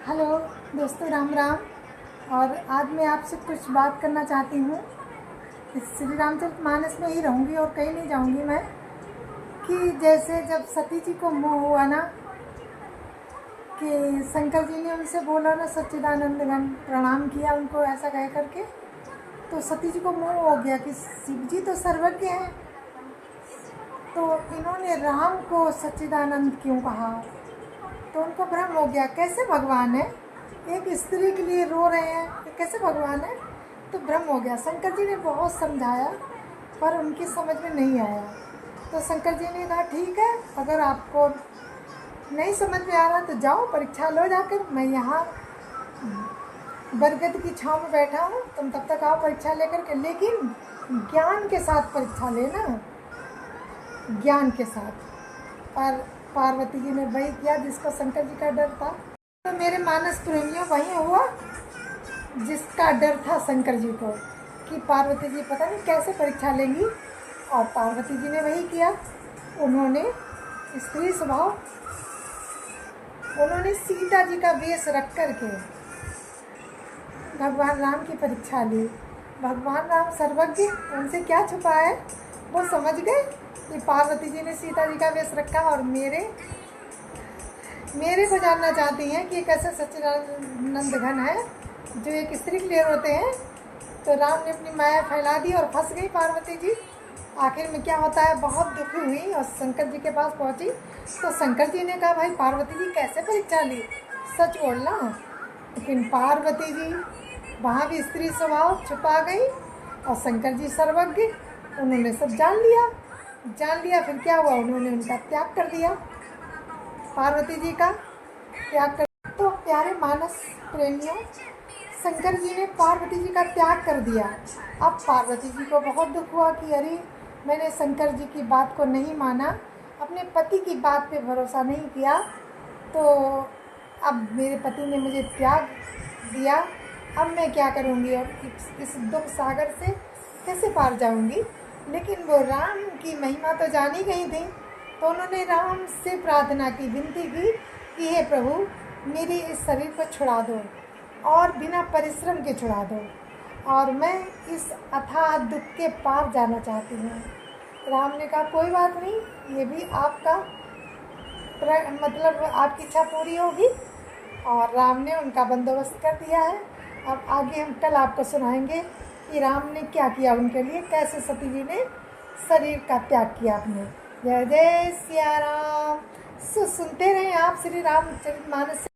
Hello दोस्तों, राम राम। और आज मैं आपसे कुछ बात करना चाहती हूँ। इस श्री रामचरितमानस में ही रहूँगी और कहीं नहीं जाऊँगी मैं। कि जैसे जब सती जी को मोह हुआ ना, कि शंकर जी ने उनसे बोला ना, सच्चिदानंद घन प्रणाम किया उनको ऐसा कह करके, तो सती जी को मोह हो गया कि शिव जी तो सर्वज्ञ हैं, तो इन्होंने राम को सच्चिदानंद क्यों कहा। तो उनको भ्रम हो गया, कैसे भगवान है, एक स्त्री के लिए रो रहे हैं, ये कैसे भगवान है। तो भ्रम हो गया। शंकर जी ने बहुत समझाया पर उनकी समझ में नहीं आया। तो शंकर जी ने कहा ठीक है, अगर आपको नहीं समझ में आ रहा तो जाओ परीक्षा लो जाकर, मैं यहाँ बरगद की छाँव में बैठा हूँ, तुम तब तक आओ परीक्षा लेकर के, लेकिन ज्ञान के साथ परीक्षा लेना, ज्ञान के साथ। पर पार्वती जी ने वही किया जिसको शंकर जी का डर था। तो मेरे मानस प्रेमियों वही हुआ जिसका डर था शंकर जी को, कि पार्वती जी पता नहीं कैसे परीक्षा लेंगी, और पार्वती जी ने वही किया। उन्होंने स्त्री स्वभाव, उन्होंने सीता जी का वेश रख करके भगवान राम की परीक्षा ली। भगवान राम सर्वज्ञ, उनसे क्या छुपा है, वो समझ गए कि पार्वती जी ने सीता जी का वेश रखा और मेरे को जानना चाहती हैं कि कैसे सच्चिदानंद घन है जो एक स्त्री के लिए रोते हैं। तो राम ने अपनी माया फैला दी और फंस गई पार्वती जी। आखिर में क्या होता है, बहुत दुखी हुई और शंकर जी के पास पहुंची। तो शंकर जी ने कहा भाई पार्वती जी कैसे परीक्षा ली, सच बोलना। लेकिन पार्वती जी वहाँ भी स्त्री स्वभाव छुपा गई और शंकर जी सर्वज्ञ, उन्होंने सब जान लिया। फिर क्या हुआ, उन्होंने उनका त्याग कर दिया, पार्वती जी का त्याग कर। तो प्यारे मानस प्रेमियों, शंकर जी ने पार्वती जी का त्याग कर दिया। अब पार्वती जी को बहुत दुख हुआ कि अरे मैंने शंकर जी की बात को नहीं माना, अपने पति की बात पे भरोसा नहीं किया, तो अब मेरे पति ने मुझे त्याग दिया, अब मैं क्या करूँगी और इस दुख सागर से कैसे पार जाऊँगी। लेकिन वो राम की महिमा तो जानी गई थी, तो उन्होंने राम से प्रार्थना की, विनती की कि हे प्रभु मेरे इस शरीर को छुड़ा दो और बिना परिश्रम के छुड़ा दो, और मैं इस अथाह दुख के पार जाना चाहती हूँ। राम ने कहा कोई बात नहीं, ये भी आपका मतलब आपकी इच्छा पूरी होगी, और राम ने उनका बंदोबस्त कर दिया है। अब आगे हम कल आपको सुनाएंगे कि राम ने क्या किया उनके लिए, कैसे सती जी ने शरीर का त्याग किया अपने। जय जय सिया राम। सुनते रहें आप श्री रामचरितमानस।